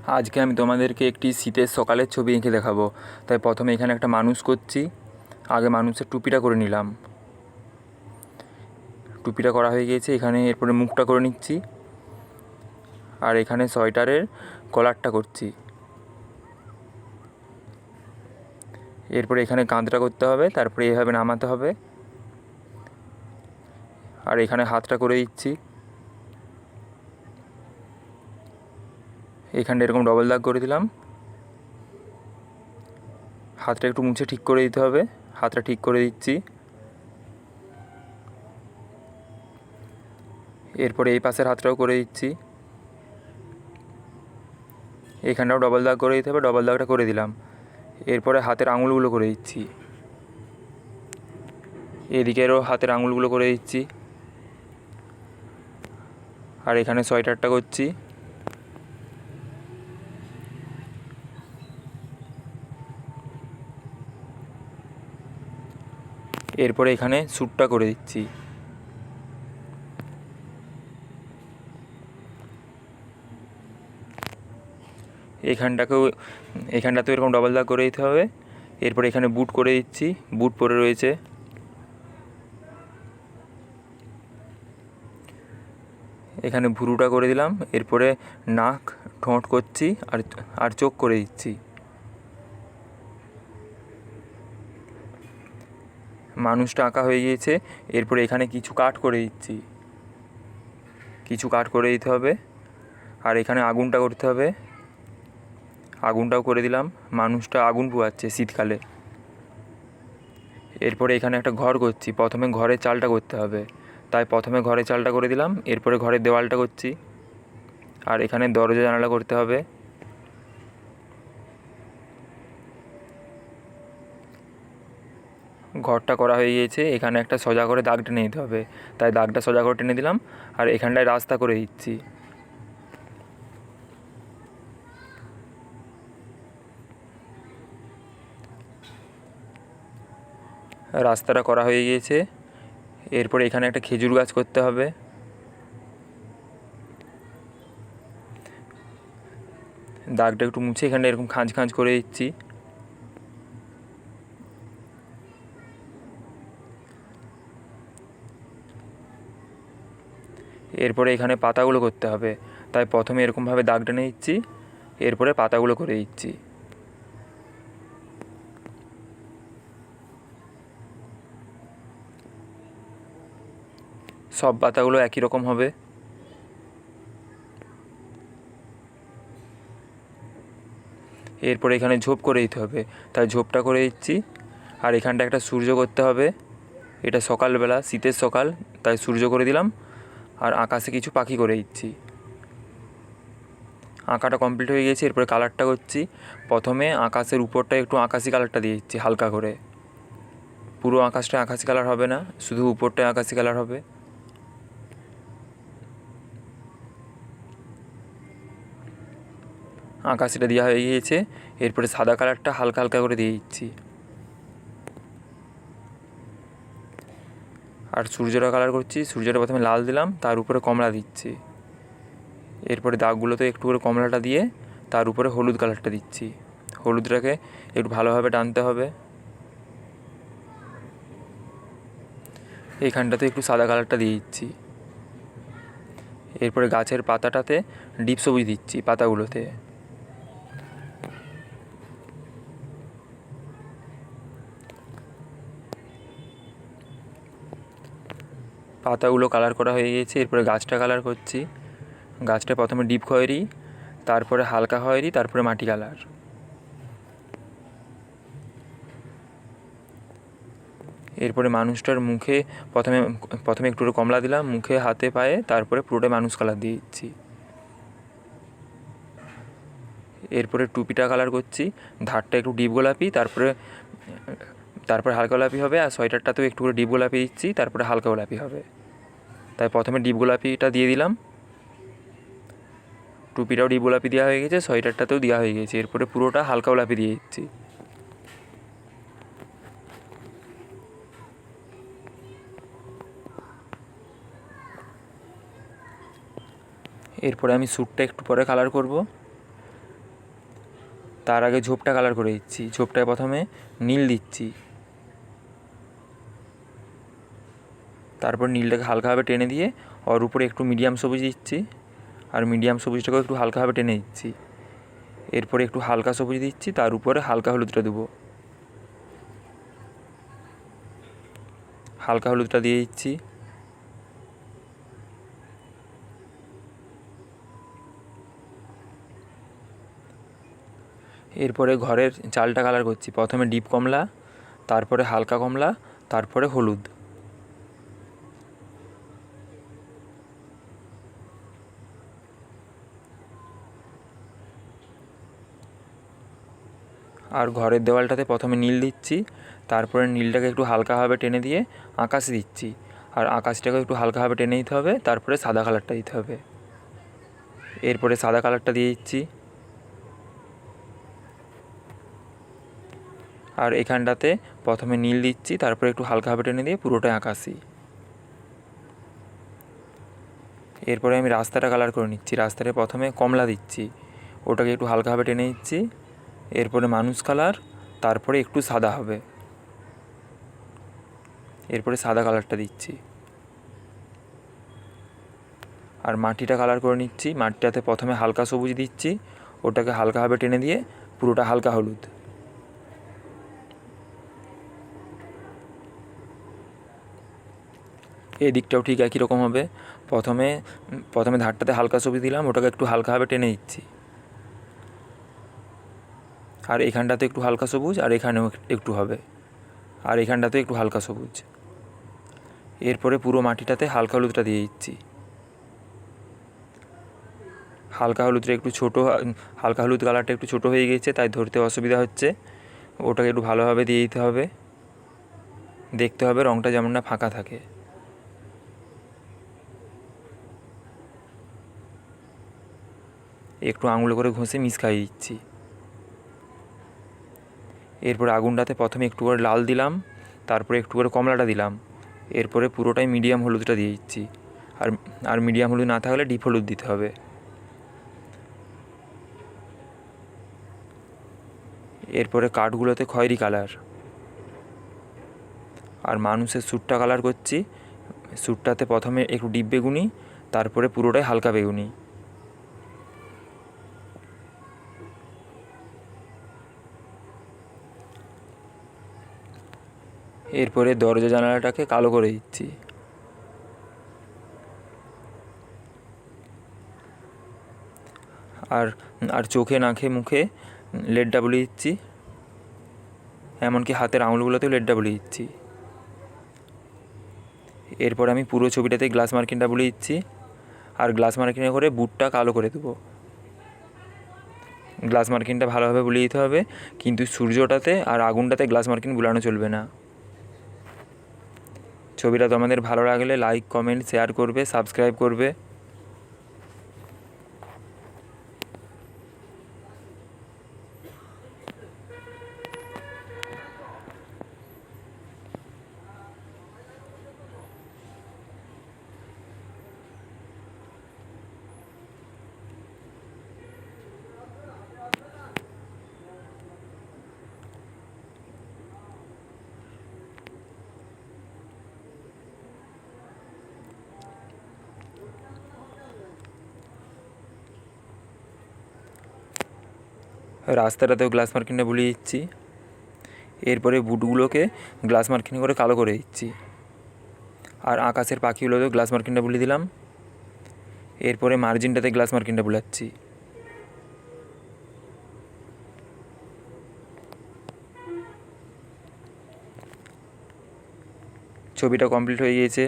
আজকে আমি তোমাদেরকে একটি শীতের সকালের ছবি এঁকে দেখাবো। তাই প্রথমে এখানে একটা মানুষ করছি। আগে মানুষের টুপিটা করে নিলাম। টুপিটা করা হয়ে গিয়েছে। এখানে এরপরে মুখটা করে নিচ্ছি, আর এখানে সোয়েটারের কলারটা করছি। এরপরে এখানে কাঁধটা করতে হবে, তারপরে এইভাবে নামাতে হবে, আর এখানে হাতটা করে দিচ্ছি। এখানটা এরকম ডবল দাগ করে দিলাম। হাতটা একটু মুছে ঠিক করে দিতে হবে। হাতটা ঠিক করে দিচ্ছি। এরপরে এই পাশের হাতটাও করে দিচ্ছি। এখানটাও ডবল দাগ করে দিতে হবে। ডবল দাগটা করে দিলাম। এরপরে হাতের আঙুলগুলো করে দিচ্ছি। এদিকেরও হাতের আঙুলগুলো করে দিচ্ছি, আর এখানে সোয়েটারটা করছি। এরপরে এখানে স্যুটটা করে দিচ্ছি। এখানটাতেও এরকম ডবল দাগ করে দিতে হবে। এরপরে এখানে বুট করে দিচ্ছি। বুট পরে রয়েছে। এখানে ভুরুটা করে দিলাম। এরপরে নাক, ঠোঁট করছি, আর চোখ করে দিচ্ছি। মানুষটা আঁকা হয়ে গিয়েছে। এরপরে এখানে কিছু কাট করে দিচ্ছি। কিছু কাট করে দিতে হবে, আর এখানে আগুনটা করতে হবে। আগুনটাও করে দিলাম। মানুষটা আগুন পোহাচ্ছে শীতকালে। এরপরে এখানে একটা ঘর করছি। প্রথমে ঘরের চালটা করতে হবে, তাই প্রথমে ঘরের চালটা করে দিলাম। এরপরে ঘরের দেওয়ালটা করছি, আর এখানে দরজা জানালা করতে হবে। ঘরটা করা হয়ে গিয়েছে। এখানে একটা সোজা করে দাগ টেনে দিতে হবে, তাই দাগটা সোজা করে টেনে দিলাম, আর এখানটায় রাস্তা করে দিচ্ছি। রাস্তাটা করা হয়ে গিয়েছে। এরপরে এখানে একটা খেজুর গাছ করতে হবে। দাগটা একটু মুছে এখানটা এরকম খাঁজ খাঁজ করে দিচ্ছি। এরপরে এখানে পাতাগুলো করতে হবে, তাই প্রথমে এরকমভাবে দাগ টেনে দিচ্ছি। এরপরে পাতাগুলো করে দিচ্ছি। সব পাতাগুলো একই রকম হবে। এরপরে এখানে ঝোপ করে দিতে হবে, তাই ঝোপটা করে দিচ্ছি। আর এখানটা একটা সূর্য করতে হবে। এটা সকালবেলা, শীতের সকাল, তাই সূর্য করে দিলাম। আর আকাশে কিছু পাখি করে দিচ্ছি। আঁকাটা কমপ্লিট হয়ে গিয়েছে। এরপরে কালারটা করছি। প্রথমে আকাশের উপরটা একটু আকাশি কালারটা দিয়ে দিচ্ছি হালকা করে। পুরো আকাশটা আকাশি কালার হবে না, শুধু উপরটায় আকাশি কালার হবে। আকাশিটা দেওয়া হয়ে গিয়েছে। এরপরে সাদা কালারটা হালকা হালকা করে দিয়ে দিচ্ছি। আর সূর্যটা কালার করছি। সূর্যটা প্রথমে লাল দিলাম, তার উপরে কমলা দিচ্ছি। এরপরে দাগগুলোতে একটু করে কমলাটা দিয়ে তার উপরে হলুদ কালারটা দিচ্ছি। হলুদটাকে একটু ভালোভাবে টানতে হবে। এইখানটাতে একটু সাদা কালারটা দিয়ে দিচ্ছি। এরপরে গাছের পাতাটাতে ডিপ সবুজ দিচ্ছি পাতাগুলোতে। পাতাগুলো কালার করা হয়ে গিয়েছে। এরপরে গাছটা কালার করছি। গাছটা প্রথমে ডিপ খয়েরি, তারপরে হালকা খয়েরি, তারপরে মাটি কালার। এরপরে মানুষটার মুখে প্রথমে একটু কমলা দিলাম, মুখে, হাতে, পায়ে, তারপরে পুরোটাই মানুষ কালার দিয়ে দিচ্ছি। এরপরে টুপিটা কালার করছি। ধারটা একটু ডিপ গোলাপি, তারপরে হালকা গোলাপি হবে। আর সোয়েটারটাতেও একটু করে ডিপ গোলাপি দিচ্ছি, তারপরে হালকা গোলাপি হবে। তাই প্রথমে ডিপ গোলাপিটা দিয়ে দিলাম। টুপিটাও ডিপ গোলাপি দেওয়া হয়ে গেছে, সোয়েটারটাতেও দেওয়া হয়ে গেছে। এরপরে পুরোটা হালকা গোলাপি দিয়ে দিচ্ছি। এরপরে আমি স্যুটটা একটু পরে কালার করব। তার আগে ঝোপটা কালার করে দিচ্ছি। ঝোপটায় প্রথমে নীল দিচ্ছি, তারপর নীলটাকে হালকাভাবে টেনে দিয়ে ওর উপরে একটু মিডিয়াম সবুজ দিচ্ছি, আর মিডিয়াম সবুজটাকেও একটু হালকাভাবে টেনে দিচ্ছি। এরপরে একটু হালকা সবুজ দিচ্ছি, তার উপরে হালকা হলুদটা দেবো। হালকা হলুদটা দিয়ে দিচ্ছি। এরপরে ঘরের চালটা কালার করছি। প্রথমে ডিপ কমলা, তারপরে হালকা কমলা, তারপরে হলুদ। আর ঘরের দেওয়ালটাতে প্রথমে নীল দিচ্ছি, তারপরে নীলটাকে একটু হালকাভাবে টেনে দিয়ে আকাশ দিচ্ছি, আর আকাশটাকে একটু হালকাভাবে টেনে দিতে হবে, তারপরে সাদা কালারটা দিতে হবে। এরপরে সাদা কালারটা দিয়ে দিচ্ছি। আর এখানটাতে প্রথমে নীল দিচ্ছি, তারপরে একটু হালকাভাবে টেনে দিয়ে পুরোটাই আকাশি। এরপরে আমি রাস্তাটা কালার করে নিচ্ছি। রাস্তাটা প্রথমে কমলা দিচ্ছি, ওটাকে একটু হালকাভাবে টেনে দিচ্ছি। এরপরে মানুষ কালার, তারপরে একটু সাদা হবে। এরপরে সাদা কালারটা দিচ্ছি। আর মাটিটা কালার করে নিচ্ছি। মাটিটাতে প্রথমে হালকা সবুজ দিচ্ছি, ওটাকে হালকাভাবে টেনে দিয়ে পুরোটা হালকা হলুদ। এই দিকটাও ঠিক একই রকম হবে। প্রথমে ধারটাতে হালকা সবুজ দিলাম, ওটাকে একটু হালকাভাবে টেনে দিচ্ছি। আর এখানটাতে একটু হালকা সবুজ, আর এখানেও একটু হবে, আর এখানটাতে একটু হালকা সবুজ। এরপরে পুরো মাটিটাতে হালকা হলুদটা দিয়ে দিচ্ছি। হালকা হলুদটা একটু ছোটো, হালকা হলুদ কালারটা একটু ছোটো হয়ে গেছে, তাই ধরতে অসুবিধা হচ্ছে। ওটাকে একটু ভালোভাবে দিয়ে দিতে হবে। দেখতে হবে রঙটা যেমন না ফাঁকা থাকে। একটু আঙুল করে ঘষে মিশিয়ে দিচ্ছি। এরপরে আগুনটাতে প্রথমে একটু করে লাল দিলাম, তারপরে একটু করে কমলাটা দিলাম। এরপরে পুরোটাই মিডিয়াম হলুদটা দিয়ে দিচ্ছি। আর মিডিয়াম হলুদ না থাকলে ডিপ হলুদ দিতে হবে। এরপরে কাঠগুলোতে খয়েরি কালার। আর মানুষের স্যুটটা কালার করছি। স্যুটটাতে প্রথমে একটু ডিপ বেগুনি, তারপরে পুরোটাই হালকা বেগুনি। এরপরে দরজা জানালাটাকে কালো করে দিচ্ছি। আর চোখে নাকে মুখে লেডটা বুলিয়ে দিচ্ছি, এমনকি হাতের আঙুলগুলোতেও লেডটা বুলিয়ে দিচ্ছি। এরপর আমি পুরো ছবিটাতে গ্লাস মার্কিনটা বুলিয়ে দিচ্ছি, আর গ্লাস মার্কিনে করে বুটটা কালো করে দেবো। গ্লাস মার্কিনটা ভালোভাবে বুলিয়ে দিতে হবে, কিন্তু সূর্যটাতে আর আগুনটাতে গ্লাস মার্কিন বুলানো চলবে না। ছবিটা তোমাদের ভালো লাগলে লাইক, কমেন্ট, শেয়ার করবে, সাবস্ক্রাইব করবে। রাস্তাটাতেও গ্লাস মার্কিনটা বুলিয়ে দিচ্ছি। এরপরে বুটগুলোকে গ্লাস মার্কিন করে কালো করে দিচ্ছি, আর আকাশের পাখিগুলোতেও গ্লাস মার্কিনটা বুলিয়ে দিলাম। এরপরে মার্জিনটাতে গ্লাস মার্কিনটা বুলাচ্ছি। ছবিটা কমপ্লিট হয়ে গিয়েছে।